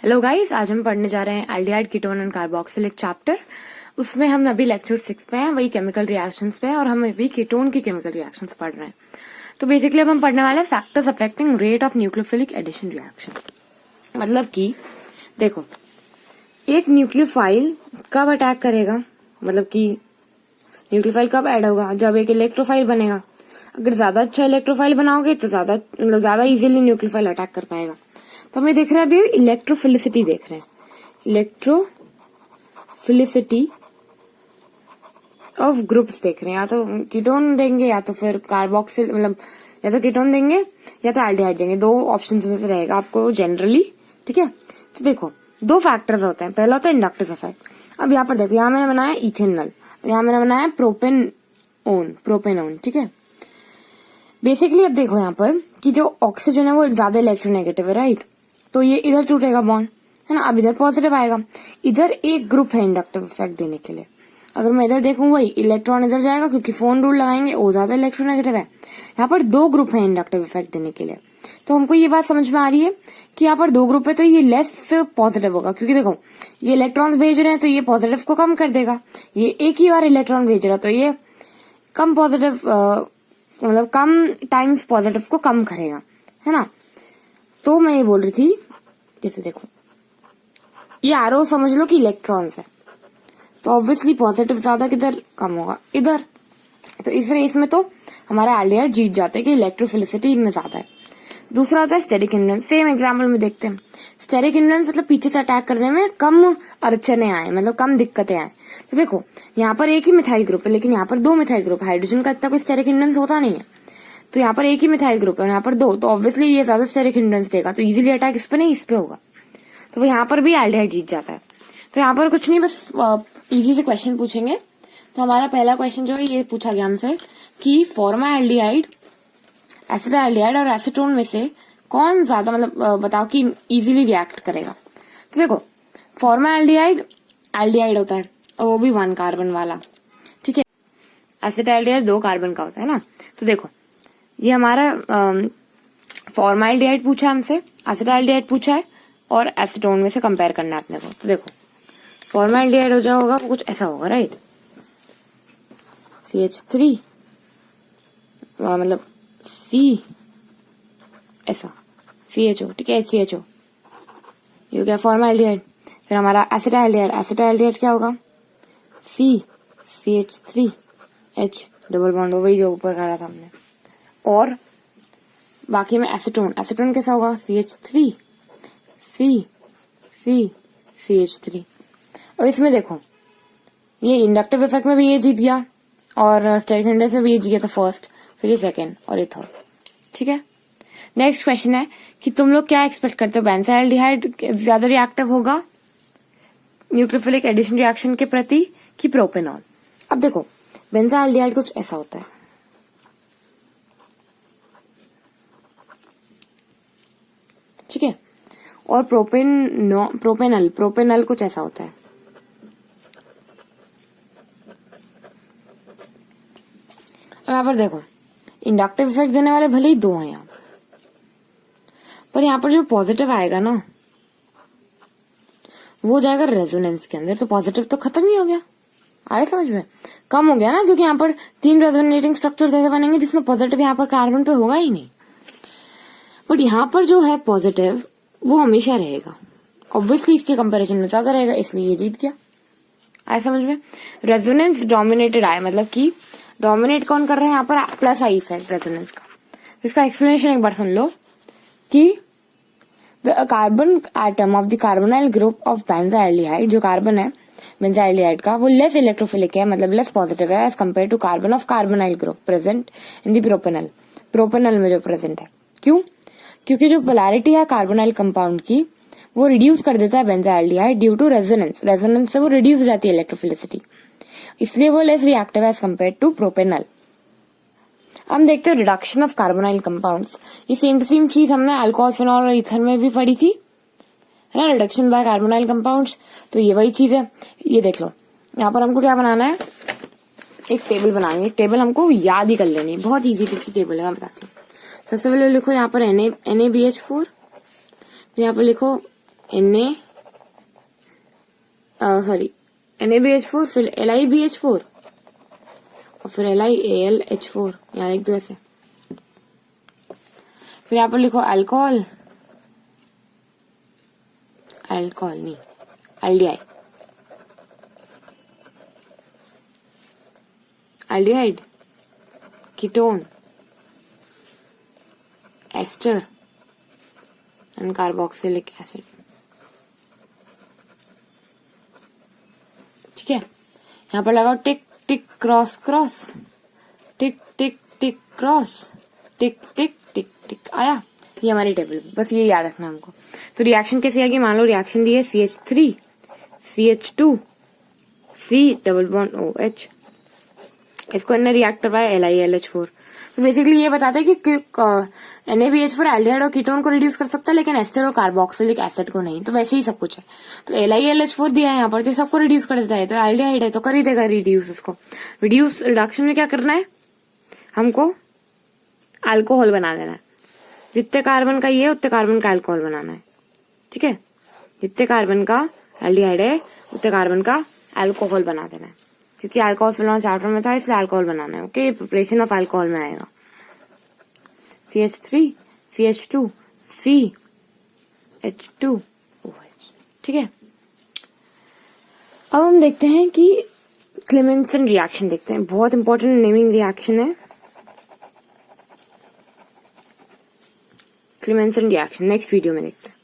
Hello guys, आज हम पढ़ने जा रहे हैं aldehyde ketone and carboxylic chapter. उसमें हम अभी लेक्चर 6 पे हैं, वही केमिकल रिएक्शंस पे हैं और हम अभी कीटोन की केमिकल रिएक्शंस पढ़ रहे हैं। तो बेसिकली अब हम पढ़ने वाले हैं factors affecting rate of nucleophilic addition reaction. मतलब कि देखो, एक न्यूक्लियोफाइल कब अटैक करेगा, मतलब कि न्यूक्लियोफाइल कब ऐड होगा, जब एक इलेक्ट्रोफाइल बनेगा। अगर ज्यादा अच्छा इलेक्ट्रोफाइल बनाओगे तो ज्यादा इजीली न्यूक्लियोफाइल अटैक कर पाएगा। तो हमें देख रहे हैं अभी इलेक्ट्रोफिलिसिटी देख रहे हैं, इलेक्ट्रोफिलिसिटी ऑफ ग्रुप्स देख रहे हैं। या तो कीटोन देंगे या तो फिर कार्बोक्सिल, मतलब या तो कीटोन देंगे या तो एल्डिहाइड देंगे, दो ऑप्शंस में से रहेगा आपको जनरली। ठीक है, तो देखो दो फैक्टर्स होते हैं। पहला होता है इंडक्टिव इफेक्ट। अब यहाँ पर देखो, यहाँ मैंने बनाया इथेनॉल, यहाँ मैंने बनाया प्रोपेनोन। ठीक है, बेसिकली अब देखो यहाँ पर कि जो ऑक्सीजन है वो ज्यादा इलेक्ट्रोनेगेटिव है, राइट। तो ये इधर टूटेगा बॉन्ड, है ना। अब इधर पॉजिटिव आएगा, इधर एक ग्रुप है इंडक्टिव इफेक्ट देने के लिए। अगर मैं इधर देखूं, वही इलेक्ट्रॉन इधर जाएगा क्योंकि फोन रूल लगाएंगे, वो ज्यादा इलेक्ट्रोनेगेटिव है। यहाँ पर दो ग्रुप है इंडक्टिव इफेक्ट देने के लिए। तो हमको ये बात समझ में आ रही है कि यहाँ पर दो ग्रुप है तो ये लेस पॉजिटिव होगा, क्योंकि देखो ये इलेक्ट्रॉन भेज रहे हैं तो ये पॉजिटिव को कम कर देगा। ये एक ही बार इलेक्ट्रॉन भेज रहा तो ये कम पॉजिटिव, मतलब कम टाइम्स पॉजिटिव को कम करेगा, है ना। तो मैं ये बोल रही थी, जैसे देखो ये एरो समझ लो कि इलेक्ट्रॉन्स है, तो ऑब्वियसली पॉजिटिव ज्यादा किधर, कम होगा इधर। तो इस रेस में तो हमारा एल्डिहाइड जीत जाते हैं कि इलेक्ट्रोफिलिसिटी इनमें ज्यादा है। दूसरा होता है स्टेरिक हिंड्रेंस। सेम एग्जाम्पल में देखते हैं। स्टेरिक हिंड्रेंस मतलब पीछे से अटैक करने में कम अड़चने आए, मतलब कम दिक्कतें आए। तो देखो यहाँ पर एक ही मिथाइल ग्रुप है, लेकिन यहाँ पर दो मिथाइल ग्रुप, हाइड्रोजन का इतना कोई स्टेरिक हिंड्रेंस होता नहीं है। तो यहाँ पर एक ही मिथाइल ग्रुप है, यहाँ पर दो, तो ऑब्वियसली ये ज्यादा स्टेरिक हिंड्रेंस देगा, तो इजीली अटैक इस पे नहीं, इस पे होगा। तो यहाँ पर भी एल्डिहाइड जीत जाता है। तो यहाँ पर कुछ नहीं, बस इजी से क्वेश्चन पूछेंगे। तो हमारा पहला क्वेश्चन जो है ये पूछा गया हमसे कि फॉर्माल्डिहाइड, एसिटाल्डिहाइड और एसीटोन में से कौन ज्यादा, मतलब बताओ कि इजीली रिएक्ट करेगा। तो देखो फॉर्माल्डिहाइड एल्डिहाइड होता है और वो भी 1 कार्बन वाला, ठीक है। एसिटाल्डिहाइड 2 कार्बन का होता है ना। तो देखो ये हमारा फॉर्माल्डिहाइड पूछा हमसे, एसिटाल्डिहाइड पूछा है और एसीटोन में से कंपेयर करना है अपने को। तो देखो फॉर्माल्डिहाइड हो जाएगा वो कुछ ऐसा होगा, राइट। CH3 मतलब C ऐसा CHO, ठीक है, CHO ये हो गया फॉर्माल्डिहाइड। फिर हमारा एसिटाल्डिहाइड, एसिटाल्डिहाइड क्या होगा CH3H डबल बॉन्ड, वही जो ऊपर करा था हमने। और बाकी में एसीटोन, एसीटोन कैसा होगा CH3CH3। और इसमें देखो ये इंडक्टिव इफेक्ट में भी ये जीत गया और स्टेरिक हिंड्रेंस में भी ये जीत गया था फर्स्ट, फिर ये सेकंड और ये थर्ड, ठीक है। नेक्स्ट क्वेश्चन है कि तुम लोग क्या एक्सपेक्ट करते हो, बेंजाल्डिहाइड ज्यादा रिएक्टिव होगा न्यूक्लियोफिलिक एडिशन रिएक्शन के प्रति कि प्रोपेनॉल। अब देखो बेंजाल्डिहाइड कुछ ऐसा होता है, ठीक है, और प्रोपेनल कुछ ऐसा होता है। यहाँ पर देखो इंडक्टिव इफेक्ट देने वाले भले ही दो हैं यहाँ पर यहाँ पर जो पॉजिटिव आएगा ना वो जाएगा रेजोनेंस के अंदर। तो पॉजिटिव तो खत्म ही हो गया, आए समझ में, कम हो गया ना, क्योंकि यहाँ पर 3 रेजोनेटिंग स्ट्रक्चर्स ऐसे बनेंगे जिसमें पॉजिटिव यहाँ पर कार्बन पे होगा ही नहीं। बट यहाँ पर जो है पॉजिटिव वो हमेशा रहेगा, ऑब्वियसली इसके कंपैरिजन में ज्यादा रहेगा, इसलिए ये जीत गया। आए समझ में। रेजोनेंस डोमिनेटेड आए, मतलब कि डोमिनेट कौन कर रहे हैं यहाँ पर, प्लस आई इफेक्ट रेजोनेंस का। इसका एक्सप्लेनेशन एक बार सुन लो कि the carbon atom of the carbonyl group of benzaldehyde, जो कार्बन है बेंजाल्डिहाइड का, वो लेस इलेक्ट्रोफिलिक है, मतलब लेस पॉजिटिव है as compare to carbon of carbonyl group present in the propanal में जो प्रेजेंट है। क्यों? क्योंकि जो पोलैरिटी है कार्बोनाइल कंपाउंड की वो रिड्यूस कर देता है बेंजाल्डिहाइड ड्यू टू रेजोनेंस से वो रिड्यूस हो जाती है इलेक्ट्रोफिलिसिटी, इसलिए वो less reactive as compare to propanal. हम देखते हैं रिडक्शन ऑफ कार्बोनाइल कंपाउंड्स। ये सेम टू सेम चीज हमने अल्कोहल, फिनॉल और ईथर में भी पढ़ी थी, है ना, रिडक्शन बाय कार्बोनाइल कंपाउंड्स। तो ये वही चीज है। ये देख लो यहाँ पर हमको क्या बनाना है, एक टेबल बनानी है। एक टेबल हमको याद ही कर लेनी है, बहुत इजी सी टेबल है, मैं बताती हूँ। सबसे पहले लिखो यहाँ पर NaBH4, यहाँ पर लिखो NaBH4, फिर LiBH4 और फिर LiAlH4, यहाँ लिख दो ऐसे। फिर यहाँ पर लिखो अल्कोहल, अल्कोहल नहीं, aldehyde, aldehyde, ketone, ester and carboxylic acid. ठीक है, यहाँ पर लगाओ tick tick cross cross, tick tick tick cross, tick tick tick tick. आया, ये हमारी टेबल, बस ये याद रखना हमको। तो रिएक्शन कैसे आएगी, मान लो रिएक्शन दी है CH3 CH2 C double bond OH, इसको इन्हें रिएक्ट करवाया LiLH4। तो बेसिकली ये बताते हैं कि NaBH4 एल्डिहाइड और कीटोन को रिड्यूस कर सकता है, लेकिन एस्टर और कार्बोक्सिलिक एसिड को नहीं। तो वैसे ही सब कुछ है। तो LiLH4 दिया है यहाँ पर, तो सबको रिड्यूस कर देता है। तो एल्डिहाइड है तो कर ही देगा रिड्यूस। उसको रिड्यूस रिडक्शन में क्या करना है, हमको अल्कोहल बना देना है। जितने कार्बन का ये उतने कार्बन का अल्कोहल बनाना है। ठीक है, जितने कार्बन का एल्डिहाइड है उतने कार्बन का अल्कोहल बना देना है, क्योंकि अल्कोहल फिलहाल चैप्टर में था इसलिए अल्कोहल बनाना है। ओके, प्रिपरेशन ऑफ अल्कोहल में आएगा CH3 CH2 CH2OH। ठीक है, अब हम देखते हैं कि क्लेमेंसन रिएक्शन देखते हैं। बहुत इंपॉर्टेंट नेमिंग रिएक्शन है क्लेमेंसन रिएक्शन, नेक्स्ट वीडियो में देखते हैं।